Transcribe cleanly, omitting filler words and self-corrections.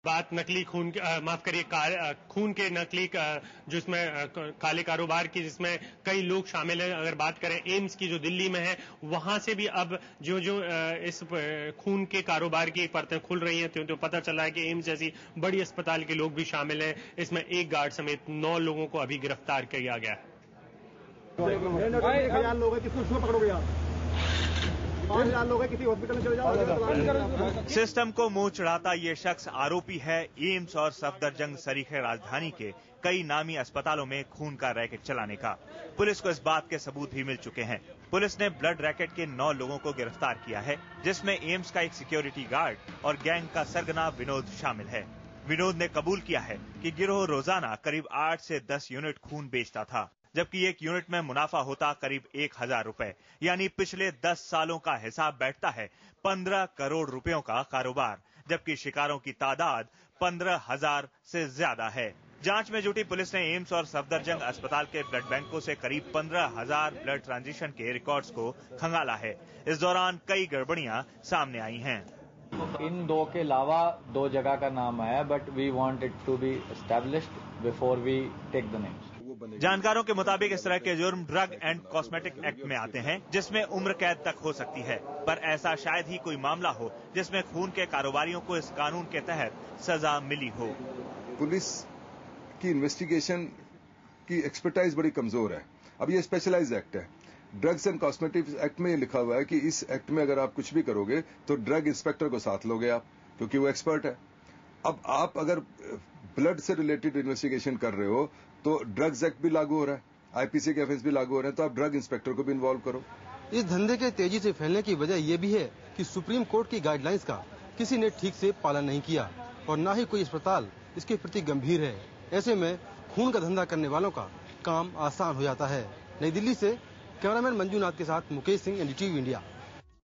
बात नकली खून माफ करिए खून के नकली जो इसमें काले कारोबार की जिसमें कई लोग शामिल हैं। अगर बात करें एम्स की जो दिल्ली में है, वहां से भी अब जो इस खून के कारोबार की परतें खुल रही हैं, तो पता चला है कि एम्स जैसी बड़ी अस्पताल के लोग भी शामिल हैं। इसमें एक गार्ड समेत 9 लोगों को अभी गिरफ्तार किया गया है। किसी हॉस्पिटल में चले जाओ। सिस्टम को मुंह चढ़ाता ये शख्स आरोपी है एम्स और सफदरजंग सरीखे राजधानी के कई नामी अस्पतालों में खून का रैकेट चलाने का। पुलिस को इस बात के सबूत भी मिल चुके हैं। पुलिस ने ब्लड रैकेट के 9 लोगों को गिरफ्तार किया है, जिसमें एम्स का एक सिक्योरिटी गार्ड और गैंग का सरगना विनोद शामिल है। विनोद ने कबूल किया है कि गिरोह रोजाना करीब 8 से 10 यूनिट खून बेचता था, जबकि एक यूनिट में मुनाफा होता करीब 1000 रुपए। यानी पिछले 10 सालों का हिसाब बैठता है 15 करोड़ रुपयों का कारोबार, जबकि शिकारों की तादाद 15,000 से ज्यादा है। जांच में जुटी पुलिस ने एम्स और सफदरजंग अस्पताल के ब्लड बैंकों से करीब 15,000 ब्लड ट्रांजिशन के रिकॉर्ड्स को खंगाला है। इस दौरान कई गड़बड़ियां सामने आई हैं। इन 2 के अलावा 2 जगह का नाम आया, but we want it to be established before we take the names. जानकारों के मुताबिक इस तरह के जुर्म ड्रग एंड कॉस्मेटिक एक्ट में आते हैं, जिसमें उम्र कैद तक हो सकती है। पर ऐसा शायद ही कोई मामला हो जिसमें खून के कारोबारियों को इस कानून के तहत सजा मिली हो। पुलिस की इन्वेस्टिगेशन की एक्सपर्टाइज बड़ी कमजोर है। अब ये स्पेशलाइज्ड एक्ट है। ड्रग्स एंड कॉस्मेटिक्स एक्ट में लिखा हुआ है कि इस एक्ट में अगर आप कुछ भी करोगे तो ड्रग इंस्पेक्टर को साथ लोगे आप, क्योंकि वो एक्सपर्ट है। अब आप अगर ब्लड से रिलेटेड इन्वेस्टिगेशन कर रहे हो तो ड्रग्स एक्ट भी लागू हो रहा है, आईपीसी के ऑफेंस भी लागू हो रहे हैं, तो आप ड्रग इंस्पेक्टर को भी इन्वॉल्व करो। इस धंधे के तेजी से फैलने की वजह यह भी है कि सुप्रीम कोर्ट की गाइडलाइंस का किसी ने ठीक से पालन नहीं किया और न ही कोई अस्पताल इसके प्रति गंभीर है। ऐसे में खून का धंधा करने वालों का काम आसान हो जाता है। नई दिल्ली से कैमरामैन मंजूनाथ के साथ मुकेश सिंह, एनडीटीवी इंडिया।